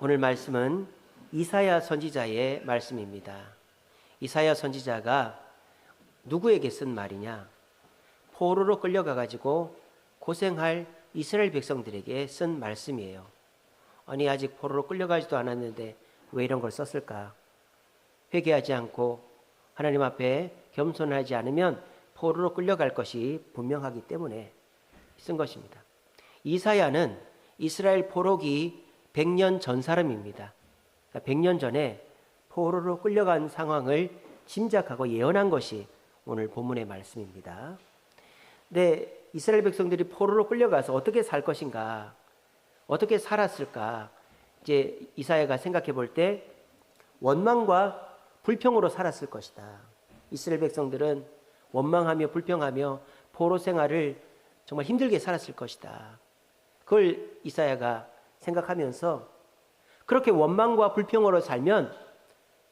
오늘 말씀은 이사야 선지자의 말씀입니다. 이사야 선지자가 누구에게 쓴 말이냐? 포로로 끌려가가지고 고생할 이스라엘 백성들에게 쓴 말씀이에요. 아니, 아직 포로로 끌려가지도 않았는데 왜 이런 걸 썼을까? 회개하지 않고 하나님 앞에 겸손하지 않으면 포로로 끌려갈 것이 분명하기 때문에 쓴 것입니다. 이사야는 이스라엘 포로기 100년 전 사람입니다. 100년 전에 포로로 끌려간 상황을 짐작하고 예언한 것이 오늘 본문의 말씀입니다. 근데 이스라엘 백성들이 포로로 끌려가서 어떻게 살 것인가, 어떻게 살았을까, 이제 이사야가 생각해 볼 때 원망과 불평으로 살았을 것이다. 이스라엘 백성들은 원망하며 불평하며 포로 생활을 정말 힘들게 살았을 것이다. 그걸 이사야가 생각하면서 그렇게 원망과 불평으로 살면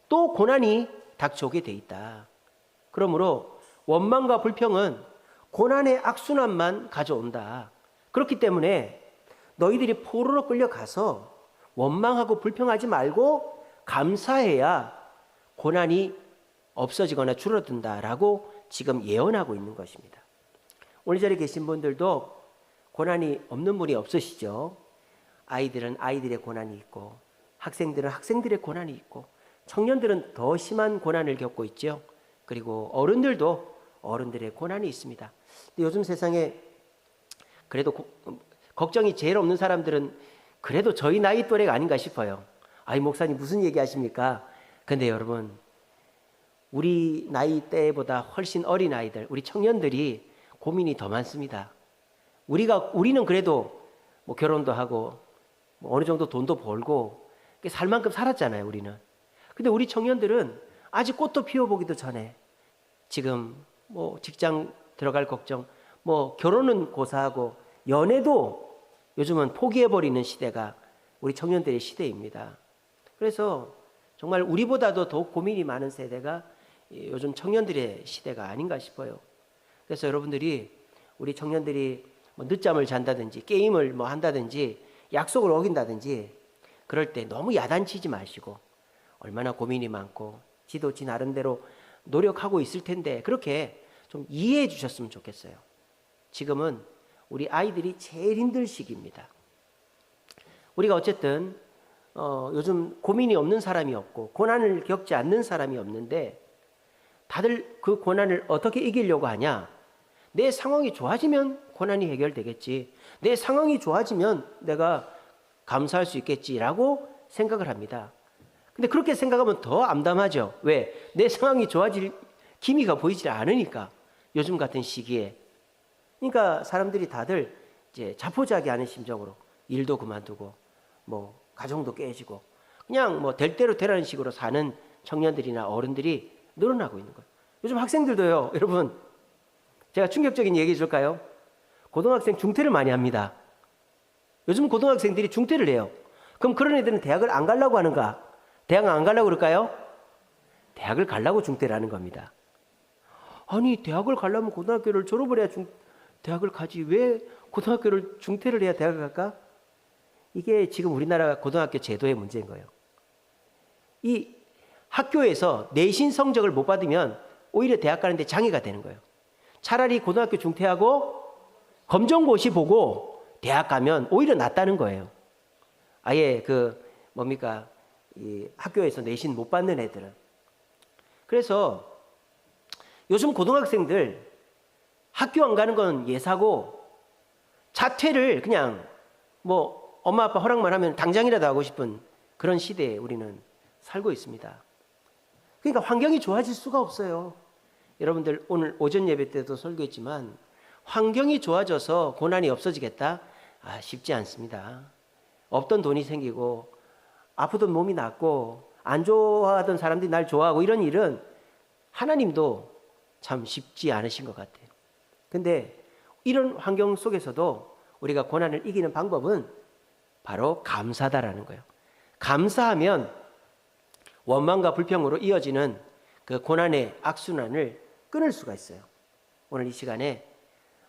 또 고난이 닥쳐오게 돼 있다. 그러므로 원망과 불평은 고난의 악순환만 가져온다. 그렇기 때문에 너희들이 포로로 끌려가서 원망하고 불평하지 말고 감사해야 고난이 없어지거나 줄어든다라고 지금 예언하고 있는 것입니다. 오늘 이 자리에 계신 분들도 고난이 없는 분이 없으시죠? 아이들은 아이들의 고난이 있고, 학생들은 학생들의 고난이 있고, 청년들은 더 심한 고난을 겪고 있죠. 그리고 어른들도 어른들의 고난이 있습니다. 근데 요즘 세상에 그래도 걱정이 제일 없는 사람들은 그래도 저희 나이 또래가 아닌가 싶어요. 아이, 목사님 무슨 얘기 하십니까? 근데 여러분, 우리 나이 때보다 훨씬 어린 아이들, 우리 청년들이 고민이 더 많습니다. 우리는 그래도 뭐 결혼도 하고 뭐 어느 정도 돈도 벌고 살 만큼 살았잖아요, 우리는. 근데 우리 청년들은 아직 꽃도 피워보기도 전에 지금 뭐 직장 들어갈 걱정, 뭐 결혼은 고사하고 연애도 요즘은 포기해버리는 시대가 우리 청년들의 시대입니다. 그래서 정말 우리보다도 더 고민이 많은 세대가 요즘 청년들의 시대가 아닌가 싶어요. 그래서 여러분들이, 우리 청년들이 뭐 늦잠을 잔다든지 게임을 뭐 한다든지 약속을 어긴다든지 그럴 때 너무 야단치지 마시고, 얼마나 고민이 많고 지도 지 나름대로 노력하고 있을 텐데 그렇게 좀 이해해 주셨으면 좋겠어요. 지금은 우리 아이들이 제일 힘들 시기입니다. 우리가 어쨌든 요즘 고민이 없는 사람이 없고 고난을 겪지 않는 사람이 없는데, 다들 그 고난을 어떻게 이기려고 하냐? 내 상황이 좋아지면 고난이 해결되겠지, 내 상황이 좋아지면 내가 감사할 수 있겠지라고 생각을 합니다. 근데 그렇게 생각하면 더 암담하죠. 왜? 내 상황이 좋아질 기미가 보이지 않으니까, 요즘 같은 시기에. 그러니까 사람들이 다들 이제 자포자기하는 심정으로 일도 그만두고 뭐 가정도 깨지고 그냥 뭐 될 대로 되라는 식으로 사는 청년들이나 어른들이 늘어나고 있는 거예요. 요즘 학생들도요, 여러분, 제가 충격적인 얘기 해줄까요? 고등학생 중퇴를 많이 합니다. 요즘 고등학생들이 중퇴를 해요. 그럼 그런 애들은 대학을 안 가려고 하는가? 대학 안 가려고 그럴까요? 대학을 가려고 중퇴를 하는 겁니다. 아니, 대학을 가려면 고등학교를 졸업을 해야 대학을 가지, 왜 고등학교를 중퇴를 해야 대학을 갈까? 이게 지금 우리나라 고등학교 제도의 문제인 거예요. 이 학교에서 내신 성적을 못 받으면 오히려 대학 가는데 장애가 되는 거예요. 차라리 고등학교 중퇴하고 검정고시 보고 대학 가면 오히려 낫다는 거예요. 아예 이 학교에서 내신 못 받는 애들은. 그래서 요즘 고등학생들 학교 안 가는 건 예사고 자퇴를 그냥 뭐 엄마 아빠 허락만 하면 당장이라도 하고 싶은 그런 시대에 우리는 살고 있습니다. 그러니까 환경이 좋아질 수가 없어요. 여러분들 오늘 오전 예배 때도 설교했지만 환경이 좋아져서 고난이 없어지겠다? 쉽지 않습니다. 없던 돈이 생기고 아프던 몸이 낫고 안 좋아하던 사람들이 날 좋아하고 이런 일은 하나님도 참 쉽지 않으신 것 같아요. 근데 이런 환경 속에서도 우리가 고난을 이기는 방법은 바로 감사다라는 거예요. 감사하면 원망과 불평으로 이어지는 그 고난의 악순환을 끊을 수가 있어요. 오늘 이 시간에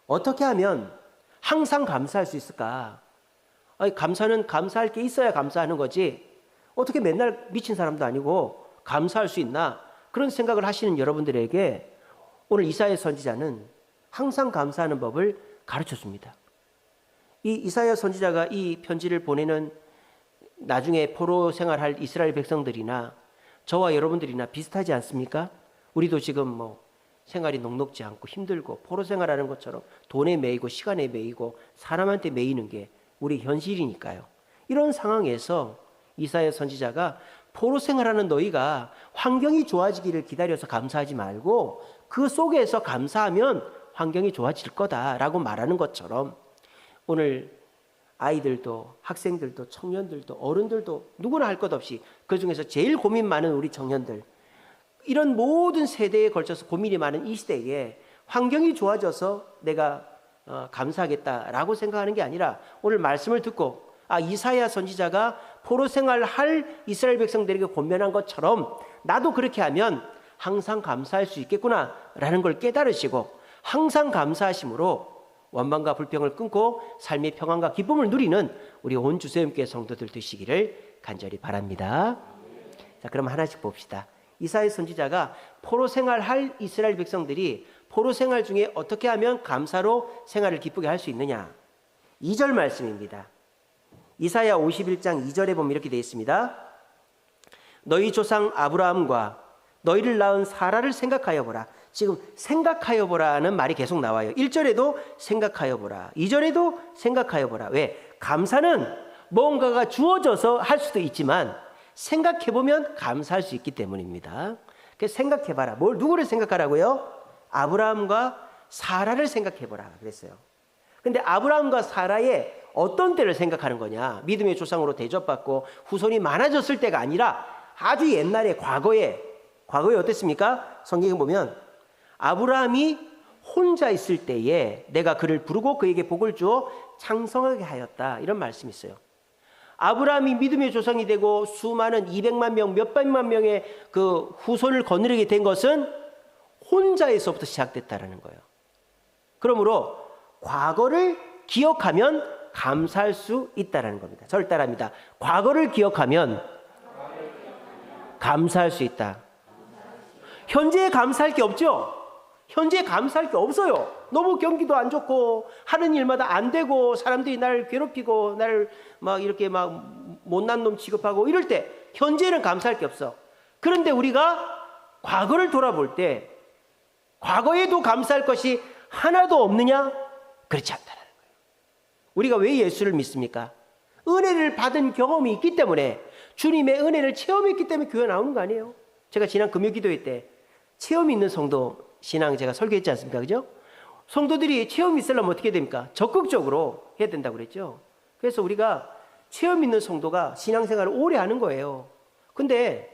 어떻게 하면 항상 감사할 수 있을까? 감사는 감사할 게 있어야 감사하는 거지, 어떻게 맨날 미친 사람도 아니고 감사할 수 있나? 그런 생각을 하시는 여러분들에게 오늘 이사야 선지자는 항상 감사하는 법을 가르쳐줍니다. 이 이사야 선지자가 이 편지를 보내는 나중에 포로 생활할 이스라엘 백성들이나 저와 여러분들이나 비슷하지 않습니까? 우리도 지금 뭐 생활이 녹록지 않고 힘들고 포로 생활하는 것처럼 돈에 매이고 시간에 매이고 사람한테 매이는 게 우리 현실이니까요. 이런 상황에서 이사야 선지자가 포로 생활하는 너희가 환경이 좋아지기를 기다려서 감사하지 말고 그 속에서 감사하면 환경이 좋아질 거다라고 말하는 것처럼 오늘 아이들도 학생들도 청년들도 어른들도 누구나 할 것 없이 그중에서 제일 고민 많은 우리 청년들, 이런 모든 세대에 걸쳐서 고민이 많은 이 시대에 환경이 좋아져서 내가 감사하겠다라고 생각하는 게 아니라 오늘 말씀을 듣고 이사야 선지자가 포로 생활할 이스라엘 백성들에게 권면한 것처럼 나도 그렇게 하면 항상 감사할 수 있겠구나라는 걸 깨달으시고 항상 감사하심으로 원망과 불평을 끊고 삶의 평안과 기쁨을 누리는 우리 온 주세움교회 성도들 되시기를 간절히 바랍니다. 자, 그럼 하나씩 봅시다. 이사야 선지자가 포로 생활할 이스라엘 백성들이 포로 생활 중에 어떻게 하면 감사로 생활을 기쁘게 할 수 있느냐. 2절 말씀입니다. 이사야 51장 2절에 보면 이렇게 되어 있습니다. 너희 조상 아브라함과 너희를 낳은 사라를 생각하여 보라. 지금 생각하여 보라는 말이 계속 나와요. 1절에도 생각하여 보라. 2절에도 생각하여 보라. 왜? 감사는 뭔가가 주어져서 할 수도 있지만 생각해보면 감사할 수 있기 때문입니다. 그래서 생각해봐라. 누구를 생각하라고요? 아브라함과 사라를 생각해보라 그랬어요. 근데 아브라함과 사라의 어떤 때를 생각하는 거냐? 믿음의 조상으로 대접받고 후손이 많아졌을 때가 아니라 아주 옛날에 과거에 어땠습니까? 성경에 보면 아브라함이 혼자 있을 때에 내가 그를 부르고 그에게 복을 주어 창성하게 하였다. 이런 말씀이 있어요. 아브라함이 믿음의 조상이 되고 수많은 200만 명, 몇백만 명의 그 후손을 거느리게 된 것은 혼자에서부터 시작됐다라는 거예요. 그러므로 과거를 기억하면 감사할 수 있다라는 겁니다. 저를 따라합니다. 과거를 기억하면 감사할 수 있다. 현재에 감사할 게 없죠? 현재에 감사할 게 없어요. 너무 경기도 안 좋고 하는 일마다 안 되고 사람들이 나를 괴롭히고 나를 막 이렇게 막 못난 놈 취급하고 이럴 때 현재는 감사할 게 없어. 그런데 우리가 과거를 돌아볼 때 과거에도 감사할 것이 하나도 없느냐? 그렇지 않다는 거예요. 우리가 왜 예수를 믿습니까? 은혜를 받은 경험이 있기 때문에, 주님의 은혜를 체험했기 때문에 교회 나오는 거 아니에요? 제가 지난 금요 기도회 때 체험이 있는 성도 신앙 제가 설교했지 않습니까? 그죠? 성도들이 체험이 있으려면 어떻게 됩니까? 적극적으로 해야 된다고 그랬죠. 그래서 우리가 체험 있는 성도가 신앙생활을 오래 하는 거예요. 근데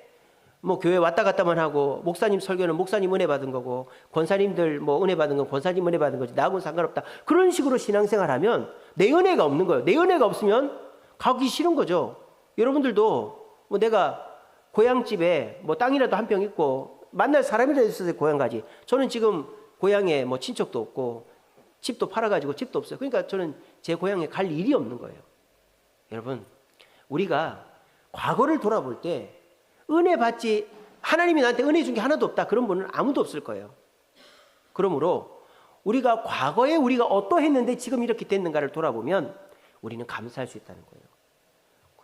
뭐 교회 왔다 갔다만 하고 목사님 설교는 목사님 은혜 받은 거고 권사님들 뭐 은혜 받은 건 권사님 은혜 받은 거지 나하고는 상관없다. 그런 식으로 신앙생활 하면 내 은혜가 없는 거예요. 내 은혜가 없으면 가기 싫은 거죠. 여러분들도 뭐 내가 고향집에 뭐 땅이라도 한 평 있고 만날 사람이라도 있어서 고향 가지. 저는 지금 고향에 뭐 친척도 없고 집도 팔아가지고 집도 없어요. 그러니까 저는 제 고향에 갈 일이 없는 거예요. 여러분, 우리가 과거를 돌아볼 때 은혜 받지, 하나님이 나한테 은혜 준 게 하나도 없다, 그런 분은 아무도 없을 거예요. 그러므로 우리가 과거에 우리가 어떠했는데 지금 이렇게 됐는가를 돌아보면 우리는 감사할 수 있다는 거예요.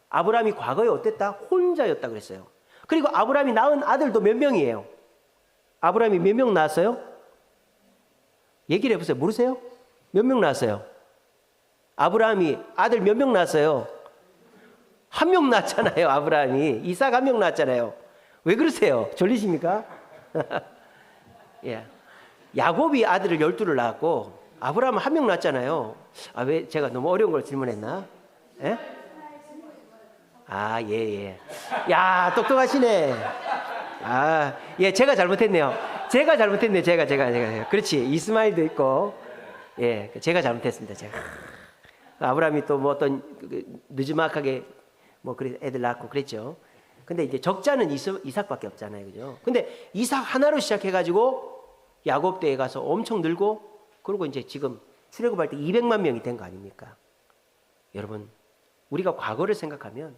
아브라함이 과거에 어땠다? 혼자였다 그랬어요. 그리고 아브라함이 낳은 아들도 몇 명이에요? 아브라함이 몇 명 낳았어요? 얘기를 해보세요. 모르세요? 몇 명 낳았어요? 아브라함이 아들 몇 명 낳았어요? 한 명 낳았잖아요. 아브라함이 이삭 한 명 낳았잖아요. 왜 그러세요? 졸리십니까? 예. 야곱이 아들을 12를 낳았고 아브라함은 한 명 낳았잖아요. 왜 제가 너무 어려운 걸 질문했나? 예? 예. 야, 똑똑하시네. 예, 제가 잘못했네요. 제가. 그렇지. 이스마일도 있고. 예, 제가 잘못했습니다. 제가. 아브라함이 또 뭐 어떤 늦지막하게 뭐 그래 애들 낳고 그랬죠. 근데 이제 적자는 이삭밖에 없잖아요. 그죠? 근데 이삭 하나로 시작해가지고 야곱 때에 가서 엄청 늘고 그리고 이제 지금 출애굽할 때 200만 명이 된 거 아닙니까? 여러분, 우리가 과거를 생각하면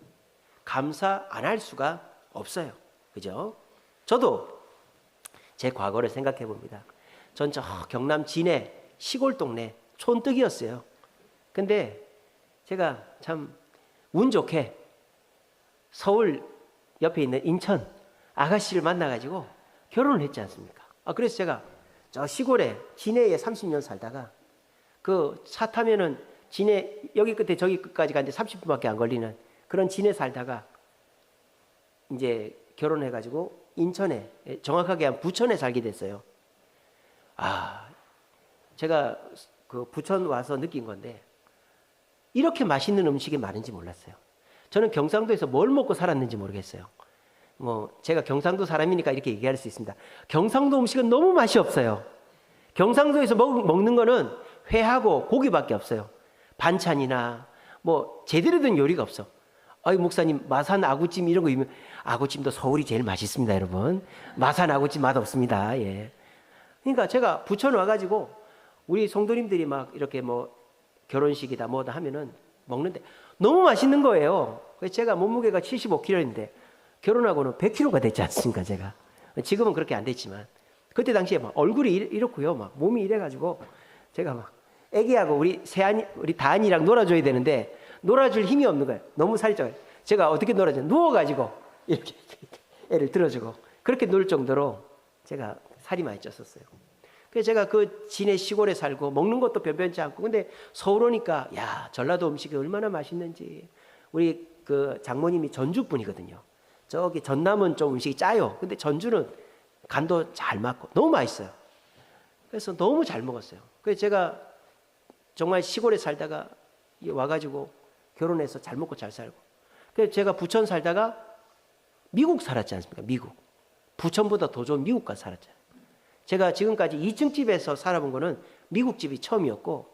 감사 안 할 수가 없어요. 그죠? 저도 제 과거를 생각해 봅니다. 전 저 경남 진해 시골 동네 촌뜨기였어요. 근데 제가 참 운 좋게 서울 옆에 있는 인천 아가씨를 만나가지고 결혼을 했지 않습니까? 그래서 제가 저 시골에 진해에 30년 살다가 그 차 타면은 진해 여기 끝에 저기 끝까지 가는데 30분밖에 안 걸리는 그런 진해 살다가 이제 결혼해가지고 인천에, 정확하게 한 부천에 살게 됐어요. 제가 그 부천 와서 느낀 건데 이렇게 맛있는 음식이 많은지 몰랐어요. 저는 경상도에서 뭘 먹고 살았는지 모르겠어요. 제가 경상도 사람이니까 이렇게 얘기할 수 있습니다. 경상도 음식은 너무 맛이 없어요. 경상도에서 먹는 거는 회하고 고기밖에 없어요. 반찬이나 제대로 된 요리가 없어. 목사님 마산 아구찜 이런 거 있으면, 아구찜도 서울이 제일 맛있습니다, 여러분. 마산 아구찜 맛없습니다. 예. 그러니까 제가 부천 와가지고 우리 성도님들이 막 이렇게 결혼식이다 뭐다 하면은 먹는데 너무 맛있는 거예요. 그래서 제가 몸무게가 75kg인데 결혼하고는 100kg가 됐지 않습니까, 제가. 지금은 그렇게 안 됐지만 그때 당시에 얼굴이 이렇고요, 몸이 이래가지고 제가 애기하고 우리 다한이랑 놀아줘야 되는데 놀아줄 힘이 없는 거예요. 너무 살이 쪄요. 제가 어떻게 놀아줘요? 누워가지고 이렇게 애를 들어주고 그렇게 놀 정도로 제가 살이 많이 쪘었어요. 그래서 제가 그 진해 시골에 살고 먹는 것도 변변치 않고, 근데 서울 오니까 전라도 음식이 얼마나 맛있는지. 우리 그 장모님이 전주 분이거든요. 저기 전남은 좀 음식이 짜요. 근데 전주는 간도 잘 맞고 너무 맛있어요. 그래서 너무 잘 먹었어요. 그래서 제가 정말 시골에 살다가 와가지고 결혼해서 잘 먹고 잘 살고. 그래서 제가 부천 살다가 미국 살았지 않습니까? 미국. 부천보다 더 좋은 미국 가서 살았잖아요. 제가 지금까지 2층 집에서 살아본 거는 미국 집이 처음이었고,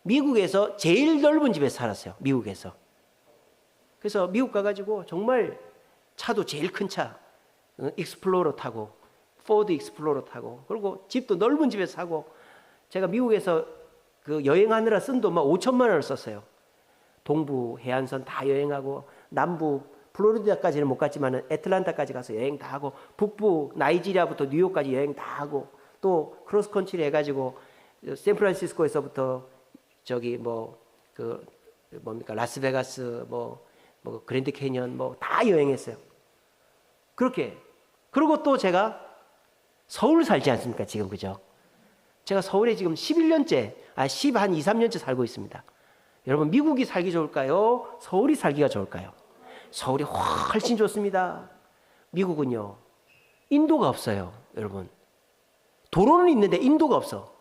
미국에서 제일 넓은 집에서 살았어요. 미국에서. 그래서 미국 가가지고 정말 차도 제일 큰 차, 익스플로러 타고, 포드 익스플로러 타고, 그리고 집도 넓은 집에서 사고, 제가 미국에서 그 여행하느라 쓴 돈 막 5천만 원을 썼어요. 동부 해안선 다 여행하고, 남부 플로리다까지는 못 갔지만 애틀란타까지 가서 여행 다 하고, 북부 나이지리아부터 뉴욕까지 여행 다 하고, 또 크로스컨트리 해가지고 샌프란시스코에서부터 저기 라스베가스 그랜드 캐니언 다 여행했어요. 그렇게. 그리고 또 제가 서울 살지 않습니까, 지금. 그죠? 제가 서울에 지금 11년째, 한 2, 3년째 살고 있습니다. 여러분, 미국이 살기 좋을까요? 서울이 살기가 좋을까요? 서울이 훨씬 좋습니다. 미국은요, 인도가 없어요, 여러분. 도로는 있는데 인도가 없어.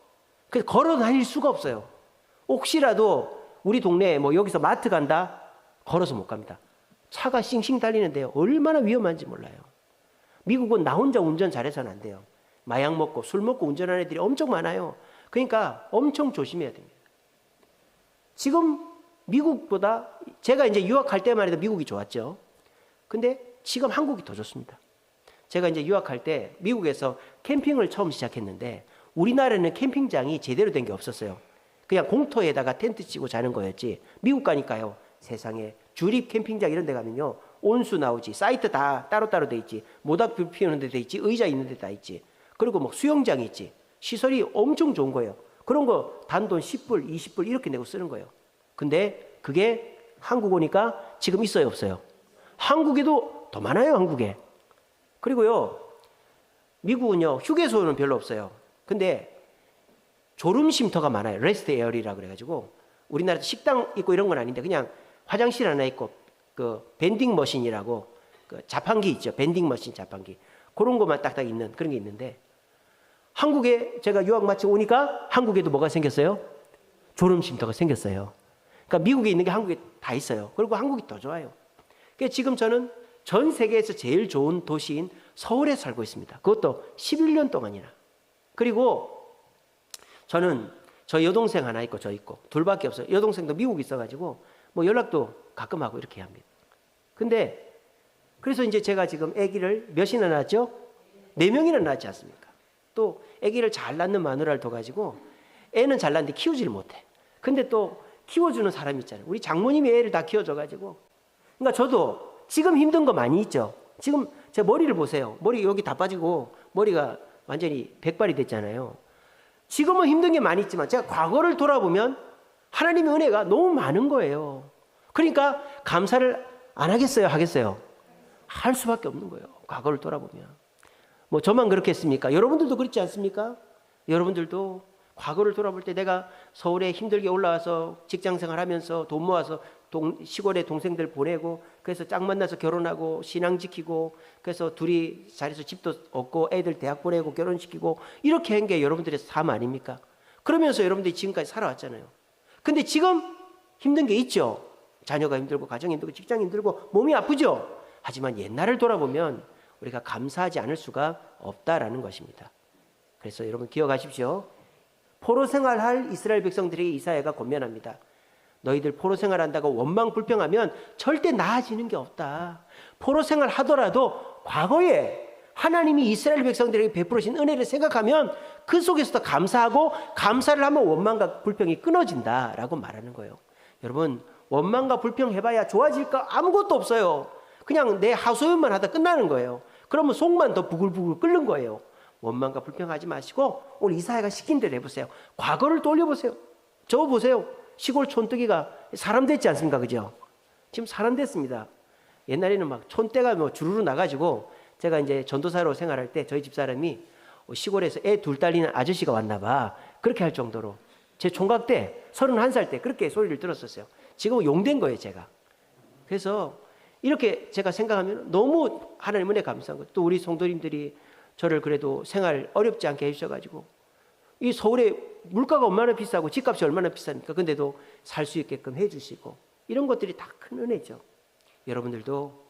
그래서 걸어 다닐 수가 없어요. 혹시라도 우리 동네에 여기서 마트 간다? 걸어서 못 갑니다. 차가 싱싱 달리는데요, 얼마나 위험한지 몰라요. 미국은 나 혼자 운전 잘해서는 안 돼요. 마약 먹고 술 먹고 운전하는 애들이 엄청 많아요. 그러니까 엄청 조심해야 됩니다. 지금 미국보다, 제가 이제 유학할 때만 해도 미국이 좋았죠. 근데 지금 한국이 더 좋습니다. 제가 이제 유학할 때 미국에서 캠핑을 처음 시작했는데, 우리나라는 캠핑장이 제대로 된 게 없었어요. 그냥 공터에다가 텐트 치고 자는 거였지. 미국 가니까요, 세상에 주립 캠핑장 이런 데 가면요, 온수 나오지, 사이트 다 따로따로 돼 있지, 모닥불 피우는 데 돼 있지, 의자 있는 데 다 있지, 그리고 수영장이 있지. 시설이 엄청 좋은 거예요. 그런 거 단돈 10불, 20불 이렇게 내고 쓰는 거예요. 근데 그게 한국 오니까 지금 있어요, 없어요? 한국에도 더 많아요, 한국에. 그리고요, 미국은요, 휴게소는 별로 없어요. 근데 졸음 쉼터가 많아요. 레스트 에어리라 그래가지고, 우리나라 식당 있고 이런 건 아닌데 그냥 화장실 하나 있고, 그 밴딩 머신이라고, 그 자판기 있죠, 밴딩 머신 자판기, 그런 것만 딱딱 있는 그런 게 있는데, 한국에 제가 유학 마치고 오니까 한국에도 뭐가 생겼어요? 졸음 쉼터가 생겼어요. 그러니까 미국에 있는 게 한국에 다 있어요. 그리고 한국이 더 좋아요. 그러니까 지금 저는 전 세계에서 제일 좋은 도시인 서울에 살고 있습니다. 그것도 11년 동안이나. 그리고 저는 저 여동생 하나 있고 저 있고 둘밖에 없어요. 여동생도 미국에 있어가지고 연락도 가끔 하고 이렇게 합니다. 근데 그래서 이제 제가 지금 아기를 몇이나 낳았죠? 4명이나 낳았지 않습니까? 또 아기를 잘 낳는 마누라를 둬가지고 애는 잘 낳는데 키우지를 못해. 근데 또 키워주는 사람이 있잖아요. 우리 장모님이 애를 다 키워줘가지고. 그러니까 저도 지금 힘든 거 많이 있죠. 지금 제 머리를 보세요. 머리 여기 다 빠지고 머리가 완전히 백발이 됐잖아요. 지금은 힘든 게 많이 있지만 제가 과거를 돌아보면 하나님의 은혜가 너무 많은 거예요. 그러니까 감사를 안 하겠어요? 하겠어요? 할 수밖에 없는 거예요. 과거를 돌아보면. 뭐 저만 그렇겠습니까? 여러분들도 그렇지 않습니까? 여러분들도 과거를 돌아볼 때 내가 서울에 힘들게 올라와서 직장생활 하면서 돈 모아서 시골에 동생들 보내고 그래서 짝 만나서 결혼하고 신앙 지키고 그래서 둘이 잘해서 집도 얻고 애들 대학 보내고 결혼시키고 이렇게 한 게 여러분들의 삶 아닙니까? 그러면서 여러분들이 지금까지 살아왔잖아요. 근데 지금 힘든 게 있죠. 자녀가 힘들고 가정이 힘들고 직장이 힘들고 몸이 아프죠. 하지만 옛날을 돌아보면 우리가 감사하지 않을 수가 없다라는 것입니다. 그래서 여러분 기억하십시오. 포로 생활할 이스라엘 백성들에게 이사야가 권면합니다. 너희들 포로 생활한다고 원망 불평하면 절대 나아지는 게 없다. 포로 생활 하더라도 과거에 하나님이 이스라엘 백성들에게 베풀으신 은혜를 생각하면 그 속에서도 감사하고 감사를 하면 원망과 불평이 끊어진다라고 말하는 거예요. 여러분 원망과 불평 해봐야 좋아질 거 아무것도 없어요. 그냥 내 하소연만 하다 끝나는 거예요. 그러면 속만 더 부글부글 끓는 거예요. 원망과 불평하지 마시고 오늘 이사야가 시킨 대로 해보세요. 과거를 떠올려보세요. 저 보세요. 시골 촌뜨기가 사람 됐지 않습니까? 그죠? 지금 사람 됐습니다. 옛날에는 막 촌떼가 뭐 주르르 나가지고 제가 이제 전도사로 생활할 때 저희 집사람이 시골에서 애 둘 딸리는 아저씨가 왔나 봐. 그렇게 할 정도로 제 총각 때 31살 때 그렇게 소리를 들었었어요. 지금은 용된 거예요, 제가. 그래서 이렇게 제가 생각하면 너무 하나님 은혜 감사한 거예요. 또 우리 성도님들이 저를 그래도 생활 어렵지 않게 해주셔가지고 이 서울에 물가가 얼마나 비싸고 집값이 얼마나 비쌉니까? 근데도 살 수 있게끔 해주시고 이런 것들이 다 큰 은혜죠. 여러분들도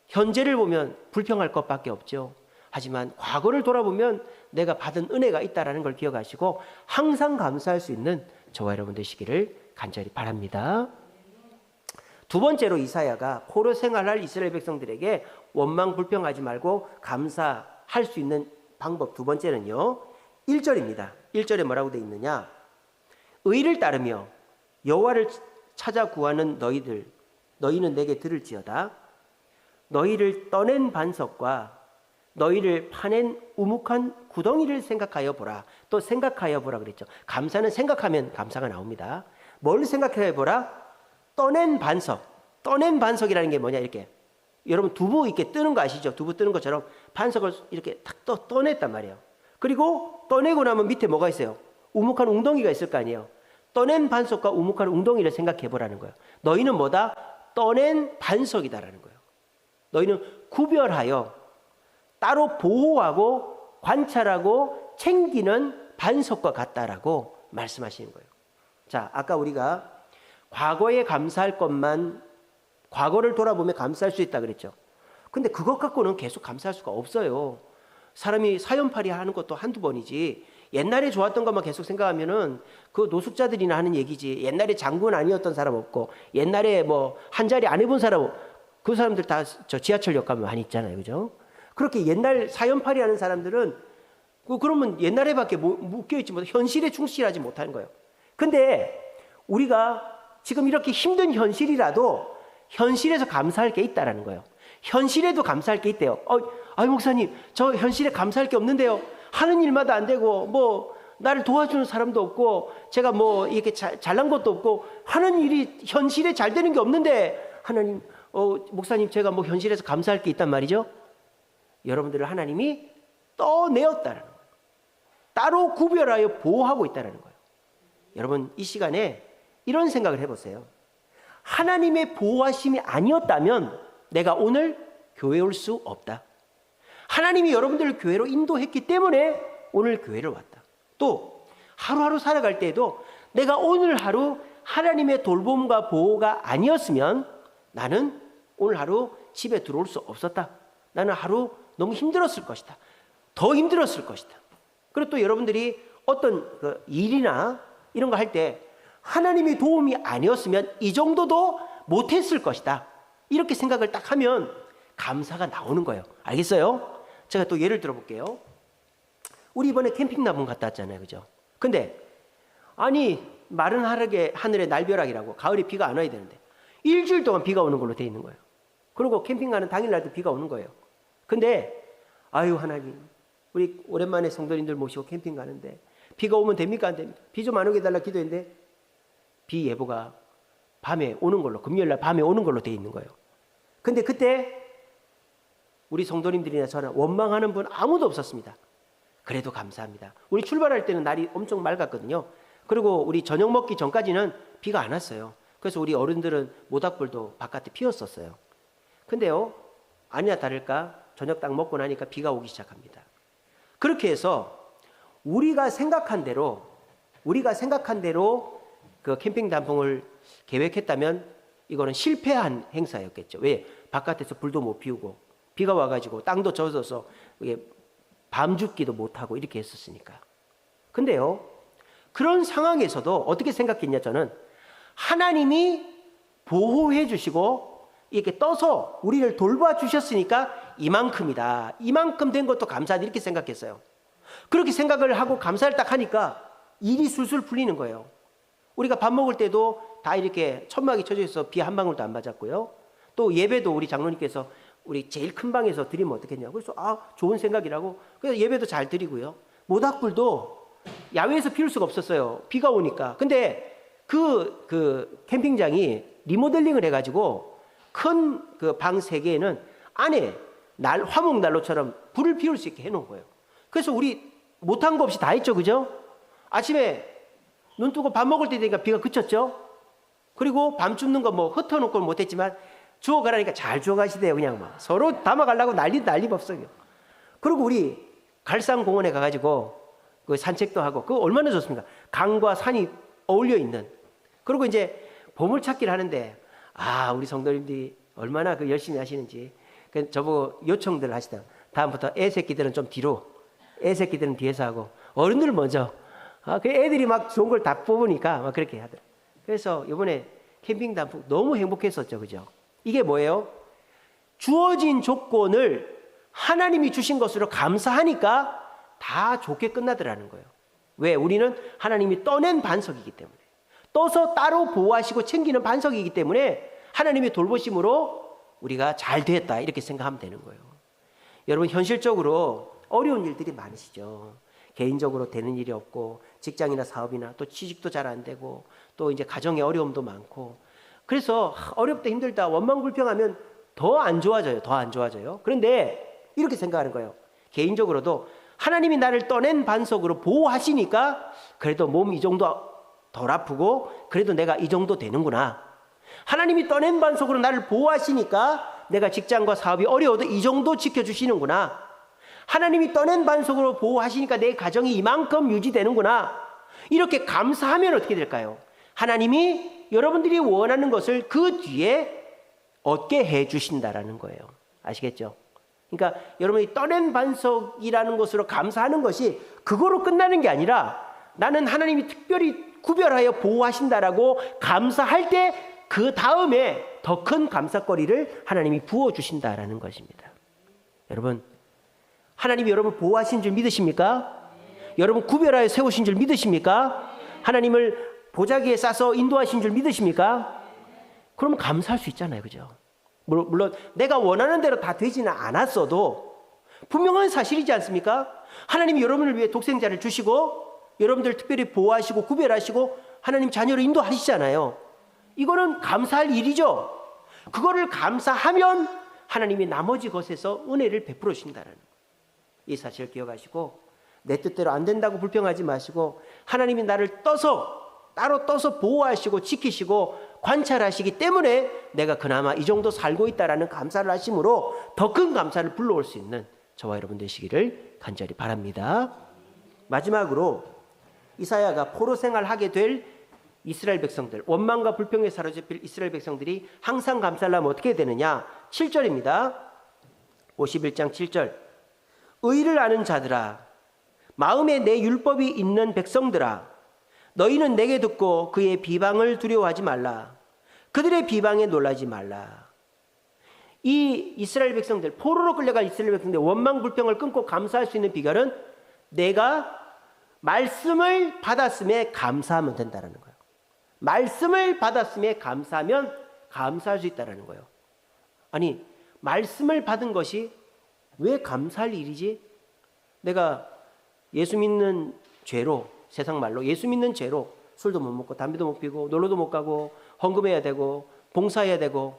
현재를 보면 불평할 것밖에 없죠. 하지만 과거를 돌아보면 내가 받은 은혜가 있다는 걸 기억하시고 항상 감사할 수 있는 저와 여러분 되시기를 간절히 바랍니다. 두 번째로 이사야가 포로 생활할 이스라엘 백성들에게 원망 불평하지 말고 감사할 수 있는 방법 두 번째는요. 1절입니다. 1절에 뭐라고 되어 있느냐? 의를 따르며 여호와를 찾아 구하는 너희는 내게 들을지어다. 너희를 떠낸 반석과 너희를 파낸 우묵한 구덩이를 생각하여 보라. 또 생각하여 보라 그랬죠. 감사는 생각하면 감사가 나옵니다. 뭘 생각해 보라? 떠낸 반석. 떠낸 반석이라는 게 뭐냐? 이렇게 여러분 두부 이렇게 뜨는 거 아시죠? 두부 뜨는 것처럼 반석을 이렇게 탁 떠냈단 말이에요. 그리고 떠내고 나면 밑에 뭐가 있어요? 우묵한 웅덩이가 있을 거 아니에요. 떠낸 반석과 우묵한 웅덩이를 생각해 보라는 거예요. 너희는 뭐다? 떠낸 반석이다라는 거예요. 너희는 구별하여 따로 보호하고 관찰하고 챙기는 반석과 같다라고 말씀하시는 거예요. 자, 아까 우리가 과거에 감사할 것만 과거를 돌아보며 감사할 수 있다 그랬죠. 근데 그것 갖고는 계속 감사할 수가 없어요. 사람이 사연팔이 하는 것도 한두 번이지 옛날에 좋았던 것만 계속 생각하면은 그 노숙자들이나 하는 얘기지 옛날에 장군 아니었던 사람 없고 옛날에 뭐 한 자리 안 해본 사람 그 사람들 다 저 지하철역 가면 많이 있잖아요. 그죠? 그렇게 옛날 사연팔이 하는 사람들은 그러면 옛날에밖에 묶여있지 못해 현실에 충실하지 못하는 거예요. 근데 우리가 지금 이렇게 힘든 현실이라도 현실에서 감사할 게 있다라는 거예요. 현실에도 감사할 게 있대요. 아유 목사님 저 현실에 감사할 게 없는데요. 하는 일마다 안 되고 뭐 나를 도와주는 사람도 없고 제가 뭐 이렇게 잘난 것도 없고 하는 일이 현실에 잘 되는 게 없는데 하나님 목사님 제가 뭐 현실에서 감사할 게 있단 말이죠. 여러분들을 하나님이 떠내었다는 거예요. 따로 구별하여 보호하고 있다는 거예요. 여러분 이 시간에 이런 생각을 해보세요. 하나님의 보호하심이 아니었다면 내가 오늘 교회에 올 수 없다. 하나님이 여러분들을 교회로 인도했기 때문에 오늘 교회를 왔다. 또 하루하루 살아갈 때에도 내가 오늘 하루 하나님의 돌봄과 보호가 아니었으면 나는 오늘 하루 집에 들어올 수 없었다. 나는 하루 너무 힘들었을 것이다. 더 힘들었을 것이다. 그리고 또 여러분들이 어떤 그 일이나 이런 거 할 때 하나님의 도움이 아니었으면 이 정도도 못했을 것이다. 이렇게 생각을 딱 하면 감사가 나오는 거예요. 알겠어요? 제가 또 예를 들어볼게요. 우리 이번에 캠핑 나무 갔다 왔잖아요. 그죠? 근데 아니 마른 하늘에 날벼락이라고 가을에 비가 안 와야 되는데 일주일 동안 비가 오는 걸로 돼 있는 거예요. 그리고 캠핑 가는 당일날도 비가 오는 거예요. 근데 아유 하나님, 우리 오랜만에 성도님들 모시고 캠핑 가는데 비가 오면 됩니까 안 됩니까? 비 좀 안 오게 해달라 기도했는데 비 예보가 밤에 오는 걸로, 금요일날 밤에 오는 걸로 돼 있는 거예요. 근데 그때 우리 성도님들이나 저는 원망하는 분 아무도 없었습니다. 그래도 감사합니다. 우리 출발할 때는 날이 엄청 맑았거든요. 그리고 우리 저녁 먹기 전까지는 비가 안 왔어요. 그래서 우리 어른들은 모닥불도 바깥에 피웠었어요. 근데요, 아니나 다를까 저녁 딱 먹고 나니까 비가 오기 시작합니다. 그렇게 해서 우리가 생각한 대로 그 캠핑 단풍을 계획했다면 이거는 실패한 행사였겠죠. 왜? 바깥에서 불도 못 피우고 비가 와가지고 땅도 젖어서 밤 죽기도 못하고 이렇게 했었으니까. 근데요, 그런 상황에서도 어떻게 생각했냐, 저는 하나님이 보호해 주시고 이렇게 떠서 우리를 돌봐 주셨으니까 이만큼이다, 이만큼 된 것도 감사하다, 이렇게 생각했어요. 그렇게 생각을 하고 감사를 딱 하니까 일이 술술 풀리는 거예요. 우리가 밥 먹을 때도 다 이렇게 천막이 쳐져 있어 비 한 방울도 안 맞았고요. 또 예배도 우리 장로님께서 우리 제일 큰 방에서 드리면 어떻겠냐고. 그래서 좋은 생각이라고. 그래서 예배도 잘 드리고요. 모닥불도 야외에서 피울 수가 없었어요. 비가 오니까. 근데 그 캠핑장이 리모델링을 해가지고 큰 그 방 3개에는 안에 화목난로처럼 불을 피울 수 있게 해놓은 거예요. 그래서 우리 못한 거 없이 다 했죠, 그죠? 아침에 눈 뜨고 밥 먹을 때 되니까 비가 그쳤죠. 그리고 밤 춥는 거 뭐 흩어놓고는 못했지만 주워가라니까 잘 주워가시대요. 그냥 막 서로 담아가려고 난리 없어요. 그리고 우리 갈산공원에 가가지고 그 산책도 하고, 그거 얼마나 좋습니까? 강과 산이 어울려 있는. 그리고 이제 보물찾기를 하는데 우리 성도님들이 얼마나 그 열심히 하시는지. 그 저보고 요청들 하시다. 다음부터 애새끼들은 좀 뒤로, 애새끼들은 뒤에서 하고 어른들 먼저. 그 애들이 막 좋은 걸 다 뽑으니까 막 그렇게 하더라고요. 그래서 이번에 캠핑 단풍 너무 행복했었죠, 그죠? 이게 뭐예요? 주어진 조건을 하나님이 주신 것으로 감사하니까 다 좋게 끝나더라는 거예요. 왜? 우리는 하나님이 떠낸 반석이기 때문에, 떠서 따로 보호하시고 챙기는 반석이기 때문에 하나님의 돌보심으로 우리가 잘 됐다, 이렇게 생각하면 되는 거예요. 여러분, 현실적으로 어려운 일들이 많으시죠. 개인적으로 되는 일이 없고, 직장이나 사업이나 또 취직도 잘 안 되고, 또 이제 가정의 어려움도 많고, 그래서 어렵다, 힘들다, 원망불평하면 더 안 좋아져요. 더 안 좋아져요. 그런데 이렇게 생각하는 거예요. 개인적으로도 하나님이 나를 떠낸 반석으로 보호하시니까 그래도 몸 이 정도 덜 아프고 그래도 내가 이 정도 되는구나. 하나님이 떠낸 반석으로 나를 보호하시니까 내가 직장과 사업이 어려워도 이 정도 지켜주시는구나. 하나님이 떠낸 반석으로 보호하시니까 내 가정이 이만큼 유지되는구나. 이렇게 감사하면 어떻게 될까요? 하나님이 여러분들이 원하는 것을 그 뒤에 얻게 해주신다라는 거예요. 아시겠죠? 그러니까 여러분이 떠낸 반석이라는 것으로 감사하는 것이 그거로 끝나는 게 아니라, 나는 하나님이 특별히 구별하여 보호하신다라고 감사할 때 그 다음에 더 큰 감사거리를 하나님이 부어주신다라는 것입니다. 여러분, 하나님이 여러분 보호하신 줄 믿으십니까? 여러분 구별하여 세우신 줄 믿으십니까? 하나님을 보자기에 싸서 인도하신 줄 믿으십니까? 그러면 감사할 수 있잖아요, 그죠? 물론 내가 원하는 대로 다 되지는 않았어도 분명한 사실이지 않습니까? 하나님이 여러분을 위해 독생자를 주시고 여러분들 특별히 보호하시고 구별하시고 하나님 자녀로 인도하시잖아요. 이거는 감사할 일이죠. 그거를 감사하면 하나님이 나머지 것에서 은혜를 베풀어 주신다는 이 사실을 기억하시고, 내 뜻대로 안 된다고 불평하지 마시고, 하나님이 나를 따로 떠서 보호하시고 지키시고 관찰하시기 때문에 내가 그나마 이 정도 살고 있다라는 감사를 하심으로 더 큰 감사를 불러올 수 있는 저와 여러분 되시기를 간절히 바랍니다. 마지막으로 이사야가 포로 생활하게 될 이스라엘 백성들, 원망과 불평에 사로잡힐 이스라엘 백성들이 항상 감사를 하면 어떻게 되느냐? 7절입니다. 51장 7절. 의를 아는 자들아, 마음에 내 율법이 있는 백성들아, 너희는 내게 듣고 그의 비방을 두려워하지 말라. 그들의 비방에 놀라지 말라. 이 이스라엘 백성들, 포로로 끌려갈 이스라엘 백성들 원망 불평을 끊고 감사할 수 있는 비결은 내가 말씀을 받았음에 감사하면 된다는 거예요. 말씀을 받았음에 감사하면 감사할 수 있다는 거예요. 아니, 말씀을 받은 것이 왜 감사할 일이지? 내가 예수 믿는 죄로, 세상 말로 예수 믿는 죄로 술도 못 먹고 담배도 못 피고 놀러도 못 가고 헌금해야 되고 봉사해야 되고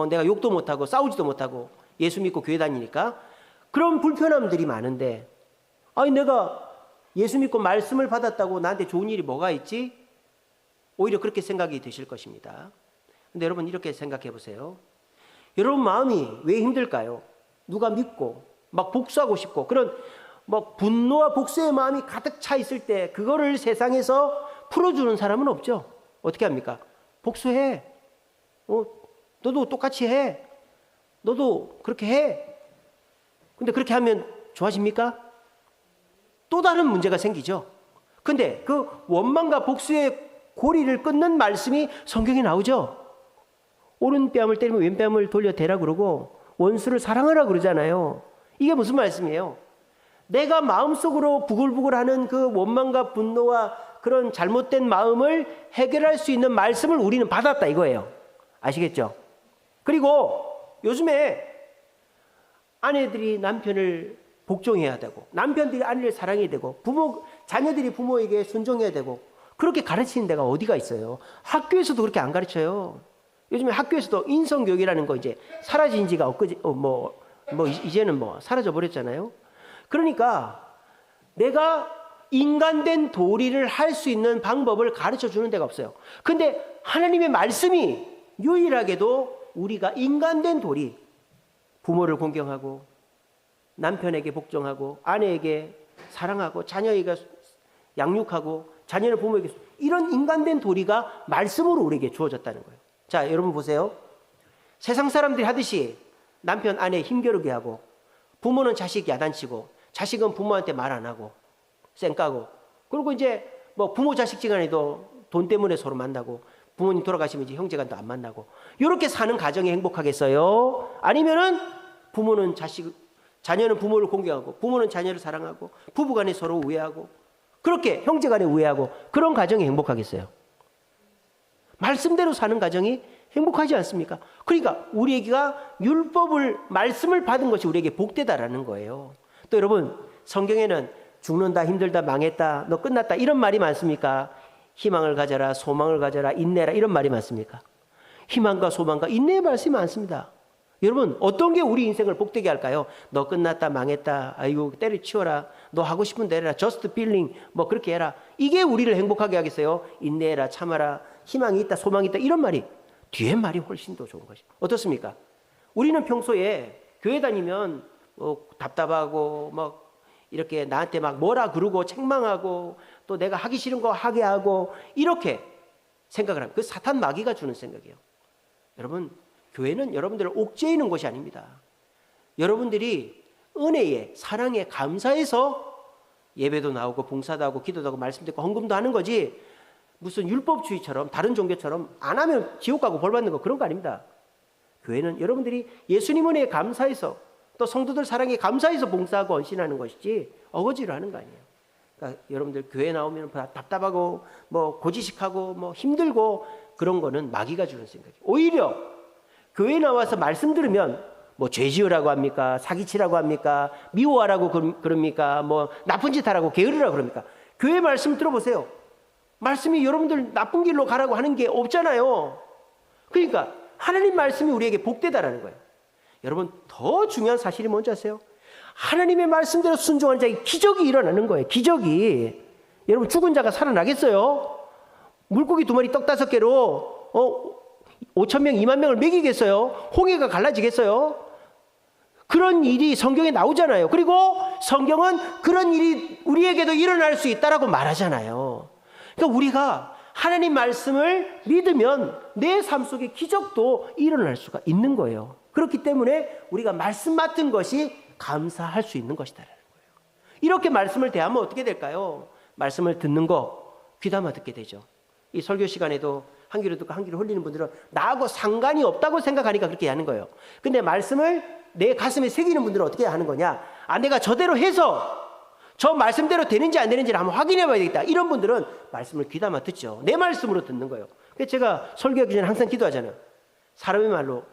내가 욕도 못하고 싸우지도 못하고 예수 믿고 교회 다니니까 그런 불편함들이 많은데, 아니 내가 예수 믿고 말씀을 받았다고 나한테 좋은 일이 뭐가 있지? 오히려 그렇게 생각이 드실 것입니다. 근데 여러분 이렇게 생각해 보세요. 여러분 마음이 왜 힘들까요? 누가 믿고 막 복수하고 싶고 그런 막 분노와 복수의 마음이 가득 차 있을 때 그거를 세상에서 풀어주는 사람은 없죠. 어떻게 합니까? 복수해. 너도 똑같이 해. 너도 그렇게 해. 근데 그렇게 하면 좋아집니까? 또 다른 문제가 생기죠. 근데 그 원망과 복수의 고리를 끊는 말씀이 성경에 나오죠. 오른뺨을 때리면 왼뺨을 돌려 대라 그러고 원수를 사랑하라 그러잖아요. 이게 무슨 말씀이에요? 내가 마음속으로 부글부글하는 그 원망과 분노와 그런 잘못된 마음을 해결할 수 있는 말씀을 우리는 받았다 이거예요. 아시겠죠? 그리고 요즘에 아내들이 남편을 복종해야 되고 남편들이 아내를 사랑해야 되고 자녀들이 부모에게 순종해야 되고 그렇게 가르치는 데가 어디가 있어요? 학교에서도 그렇게 안 가르쳐요. 요즘에 학교에서도 인성교육이라는 거 이제 사라진 지가 이제는 사라져 버렸잖아요. 그러니까 내가 인간된 도리를 할 수 있는 방법을 가르쳐 주는 데가 없어요. 근데 하나님의 말씀이 유일하게도 우리가 인간된 도리, 부모를 공경하고 남편에게 복종하고 아내에게 사랑하고 자녀에게 양육하고 자녀를 부모에게 이런 인간된 도리가 말씀으로 우리에게 주어졌다는 거예요. 자, 여러분 보세요. 세상 사람들이 하듯이 남편 아내 힘겨루게 하고 부모는 자식 야단치고 자식은 부모한테 말 안 하고 쌩까고 그리고 이제 부모 자식 지간에도 돈 때문에 서로 만나고 부모님 돌아가시면 이제 형제간도 안 만나고 이렇게 사는 가정이 행복하겠어요? 아니면은 부모는 자녀는 부모를 공경하고 부모는 자녀를 사랑하고 부부간에 서로 우애하고 그렇게 형제간에 우애하고 그런 가정이 행복하겠어요? 말씀대로 사는 가정이 행복하지 않습니까? 그러니까 우리에게가 율법을 말씀을 받은 것이 우리에게 복되다라는 거예요. 또 여러분 성경에는 죽는다, 힘들다, 망했다, 너 끝났다 이런 말이 많습니까? 희망을 가져라, 소망을 가져라, 인내라 이런 말이 많습니까? 희망과 소망과 인내의 말씀이 많습니다. 여러분 어떤 게 우리 인생을 복되게 할까요? 너 끝났다, 망했다, 아이고 때려치워라, 너 하고 싶은 대로 해라, just feeling 그렇게 해라. 이게 우리를 행복하게 하겠어요? 인내해라, 참아라, 희망이 있다, 소망이 있다 이런 말이 뒤에 말이 훨씬 더 좋은 것이 어떻습니까? 우리는 평소에 교회 다니면 답답하고 이렇게 나한테 뭐라 그러고 책망하고 또 내가 하기 싫은 거 하게 하고 이렇게 생각을 합니다. 그 사탄 마귀가 주는 생각이에요. 여러분 교회는 여러분들을 옥죄이는 곳이 아닙니다. 여러분들이 은혜에 사랑에 감사해서 예배도 나오고 봉사도 하고 기도도 하고 말씀 듣고 헌금도 하는 거지 무슨 율법주의처럼 다른 종교처럼 안 하면 지옥 가고 벌 받는 거 그런 거 아닙니다. 교회는 여러분들이 예수님 은혜에 감사해서 또 성도들 사랑에 감사해서 봉사하고 헌신하는 것이지 어거지로 하는 거 아니에요. 그러니까 여러분들 교회 나오면 답답하고 고지식하고 힘들고 그런 거는 마귀가 주는 생각이에요. 오히려 교회 나와서 말씀 들으면 죄 지으라고 합니까? 사기치라고 합니까? 미워하라고 그럽니까? 나쁜 짓 하라고 게으르라고 그럽니까? 교회 말씀 들어보세요. 말씀이 여러분들 나쁜 길로 가라고 하는 게 없잖아요. 그러니까 하나님 말씀이 우리에게 복되다라는 거예요. 여러분 더 중요한 사실이 뭔지 아세요? 하나님의 말씀대로 순종한 자에게 기적이 일어나는 거예요. 기적이. 여러분 죽은 자가 살아나겠어요? 물고기 2마리 떡 5개로 5,000명 2만 명을 먹이겠어요? 홍해가 갈라지겠어요? 그런 일이 성경에 나오잖아요. 그리고 성경은 그런 일이 우리에게도 일어날 수 있다라고 말하잖아요. 그러니까 우리가 하나님 말씀을 믿으면 내 삶 속에 기적도 일어날 수가 있는 거예요. 그렇기 때문에 우리가 말씀 맡은 것이 감사할 수 있는 것이다라는 거예요. 이렇게 말씀을 대하면 어떻게 될까요? 말씀을 듣는 거 귀담아 듣게 되죠. 이 설교 시간에도 한 귀로 듣고 한 귀로 흘리는 분들은 나하고 상관이 없다고 생각하니까 그렇게 하는 거예요. 근데 말씀을 내 가슴에 새기는 분들은 어떻게 하는 거냐? 내가 저대로 해서 저 말씀대로 되는지 안 되는지를 한번 확인해 봐야 되겠다. 이런 분들은 말씀을 귀담아 듣죠. 내 말씀으로 듣는 거예요. 그래서 제가 설교하기 전에 항상 기도하잖아요. 사람의 말로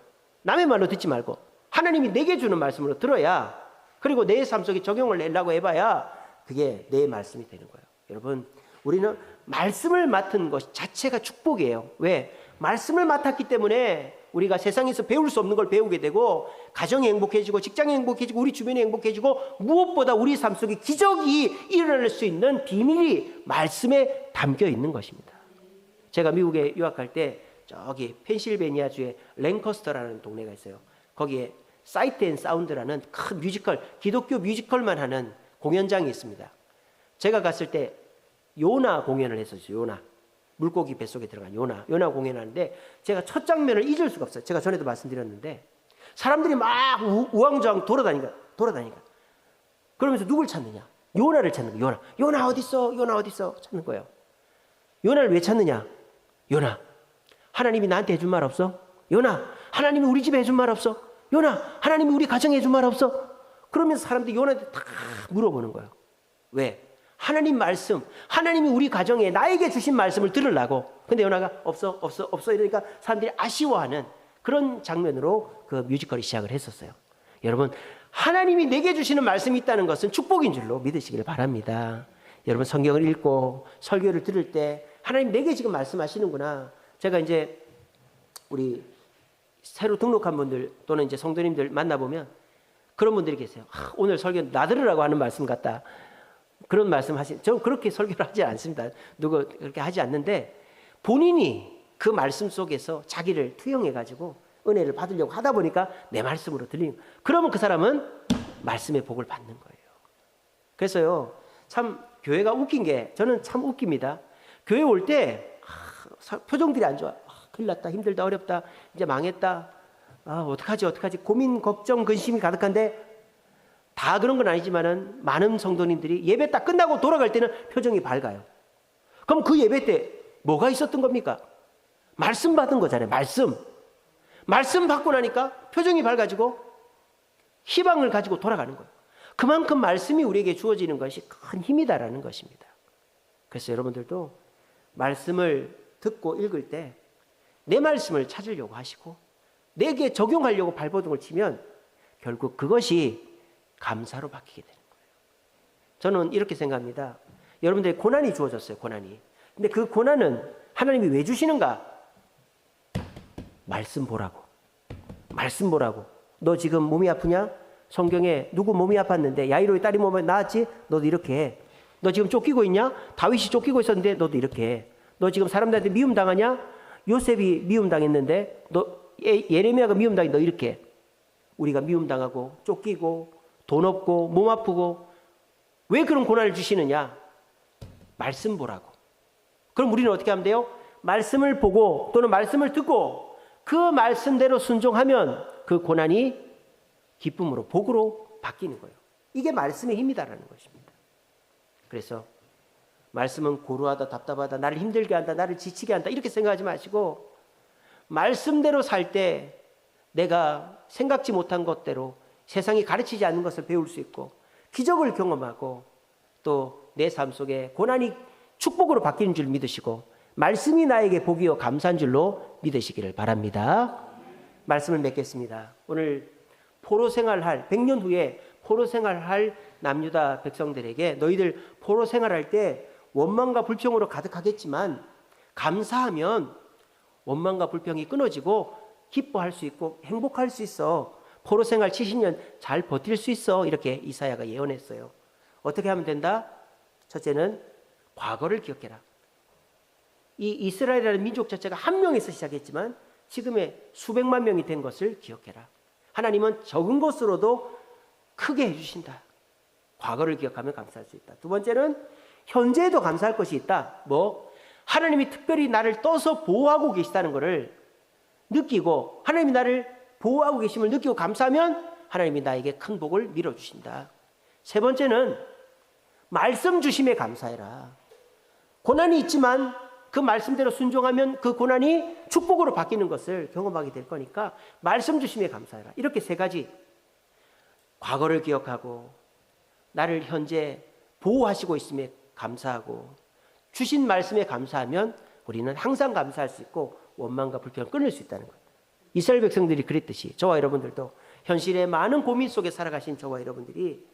남의 말로 듣지 말고 하나님이 내게 주는 말씀으로 들어야, 그리고 내 삶 속에 적용을 내려고 해봐야 그게 내 말씀이 되는 거예요. 여러분, 우리는 말씀을 맡은 것 자체가 축복이에요. 왜? 말씀을 맡았기 때문에 우리가 세상에서 배울 수 없는 걸 배우게 되고, 가정이 행복해지고, 직장이 행복해지고, 우리 주변이 행복해지고, 무엇보다 우리 삶 속에 기적이 일어날 수 있는 비밀이 말씀에 담겨 있는 것입니다. 제가 미국에 유학할 때 저기 펜실베니아주의 랭커스터라는 동네가 있어요. 거기에 사이트 앤 사운드라는 큰 뮤지컬, 기독교 뮤지컬만 하는 공연장이 있습니다. 제가 갔을 때 요나 공연을 했었죠. 요나, 물고기 뱃속에 들어간 요나 공연을 하는데, 제가 첫 장면을 잊을 수가 없어요. 제가 전에도 말씀드렸는데, 사람들이 막 우왕좌왕 돌아다니까 그러면서 누굴 찾느냐? 요나를 찾는 거예요. 요나 어디 있어? 요나 어디 있어? 찾는 거예요. 요나를 왜 찾느냐? 요나, 하나님이 나한테 해준 말 없어? 요나, 하나님이 우리 집에 해준 말 없어? 요나, 하나님이 우리 가정에 해준 말 없어? 그러면서 사람들이 요나한테 다 물어보는 거예요. 왜? 하나님 말씀, 하나님이 우리 가정에 나에게 주신 말씀을 들으려고. 근데 요나가 없어 이러니까 사람들이 아쉬워하는 그런 장면으로 그 뮤지컬이 시작을 했었어요. 여러분, 하나님이 내게 주시는 말씀이 있다는 것은 축복인 줄로 믿으시길 바랍니다. 여러분, 성경을 읽고 설교를 들을 때 하나님 내게 지금 말씀하시는구나. 제가 이제 우리 새로 등록한 분들 또는 이제 성도님들 만나보면 그런 분들이 계세요. 오늘 설교 나 들으라고 하는 말씀 같다. 그런 말씀 하시는, 저는 그렇게 설교를 하지 않습니다. 누구 그렇게 하지 않는데, 본인이 그 말씀 속에서 자기를 투영해가지고 은혜를 받으려고 하다 보니까 내 말씀으로 들리는 거예요. 그러면 그 사람은 말씀의 복을 받는 거예요. 그래서요, 참 교회가 웃긴 게, 저는 참 웃깁니다. 교회 올 때 표정들이 안 좋아. 큰일 났다, 힘들다, 어렵다, 이제 망했다, 어떡하지 고민, 걱정, 근심이 가득한데, 다 그런 건 아니지만은 많은 성도님들이 예배 딱 끝나고 돌아갈 때는 표정이 밝아요. 그럼 그 예배 때 뭐가 있었던 겁니까? 말씀 받은 거잖아요. 말씀 받고 나니까 표정이 밝아지고 희망을 가지고 돌아가는 거예요. 그만큼 말씀이 우리에게 주어지는 것이 큰 힘이다라는 것입니다. 그래서 여러분들도 말씀을 듣고 읽을 때 내 말씀을 찾으려고 하시고 내게 적용하려고 발버둥을 치면 결국 그것이 감사로 바뀌게 되는 거예요. 저는 이렇게 생각합니다. 여러분들의 고난이 주어졌어요. 고난이. 근데 그 고난은 하나님이 왜 주시는가? 말씀 보라고. 너 지금 몸이 아프냐? 성경에 누구 몸이 아팠는데 야이로의 딸이 몸에 나았지? 너도 이렇게 해. 너 지금 쫓기고 있냐? 다윗이 쫓기고 있었는데 너도 이렇게 해. 너 지금 사람들한테 미움 당하냐? 요셉이 미움 당했는데 예레미야가 미움 당했는데 너 이렇게 해. 우리가 미움 당하고 쫓기고 돈 없고 몸 아프고 왜 그런 고난을 주시느냐? 말씀 보라고. 그럼 우리는 어떻게 하면 돼요? 말씀을 보고 또는 말씀을 듣고 그 말씀대로 순종하면 그 고난이 기쁨으로, 복으로 바뀌는 거예요. 이게 말씀의 힘이다라는 것입니다. 그래서 말씀은 고루하다, 답답하다, 나를 힘들게 한다, 나를 지치게 한다 이렇게 생각하지 마시고 말씀대로 살 때 내가 생각지 못한 것대로 세상이 가르치지 않는 것을 배울 수 있고 기적을 경험하고 또 내 삶 속에 고난이 축복으로 바뀌는 줄 믿으시고 말씀이 나에게 복이요 감사한 줄로 믿으시기를 바랍니다. 말씀을 맺겠습니다. 오늘 포로 생활할 100년 후에 포로 생활할 남유다 백성들에게 너희들 포로 생활할 때 원망과 불평으로 가득하겠지만 감사하면 원망과 불평이 끊어지고 기뻐할 수 있고 행복할 수 있어. 포로 생활 70년 잘 버틸 수 있어. 이렇게 이사야가 예언했어요. 어떻게 하면 된다? 첫째는 과거를 기억해라. 이 이스라엘이라는 민족 자체가 한 명에서 시작했지만 지금의 수백만 명이 된 것을 기억해라. 하나님은 적은 것으로도 크게 해주신다. 과거를 기억하면 감사할 수 있다. 두 번째는 현재에도 감사할 것이 있다. 뭐? 하나님이 특별히 나를 떠서 보호하고 계시다는 것을 느끼고 하나님이 나를 보호하고 계심을 느끼고 감사하면 하나님이 나에게 큰 복을 밀어주신다. 세 번째는 말씀 주심에 감사해라. 고난이 있지만 그 말씀대로 순종하면 그 고난이 축복으로 바뀌는 것을 경험하게 될 거니까 말씀 주심에 감사해라. 이렇게 세 가지, 과거를 기억하고 나를 현재 보호하시고 있음에 감사하고 주신 말씀에 감사하면 우리는 항상 감사할 수 있고 원망과 불평을 끊을 수 있다는 것. 이스라엘 백성들이 그랬듯이 저와 여러분들도 현실의 많은 고민 속에 살아가신 저와 여러분들이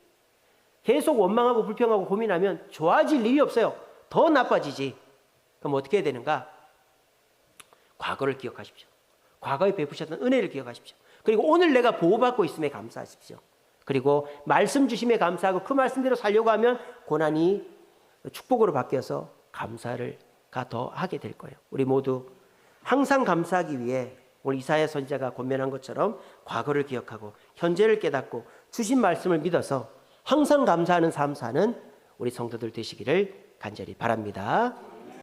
계속 원망하고 불평하고 고민하면 좋아질 일이 없어요. 더 나빠지지. 그럼 어떻게 해야 되는가? 과거를 기억하십시오. 과거에 베푸셨던 은혜를 기억하십시오. 그리고 오늘 내가 보호받고 있음에 감사하십시오. 그리고 말씀 주심에 감사하고 그 말씀대로 살려고 하면 고난이 축복으로 바뀌어서 감사를 더 하게 될 거예요. 우리 모두 항상 감사하기 위해 오늘 이사야 선지자가 권면한 것처럼 과거를 기억하고 현재를 깨닫고 주신 말씀을 믿어서 항상 감사하는 삶 사는 우리 성도들 되시기를 간절히 바랍니다.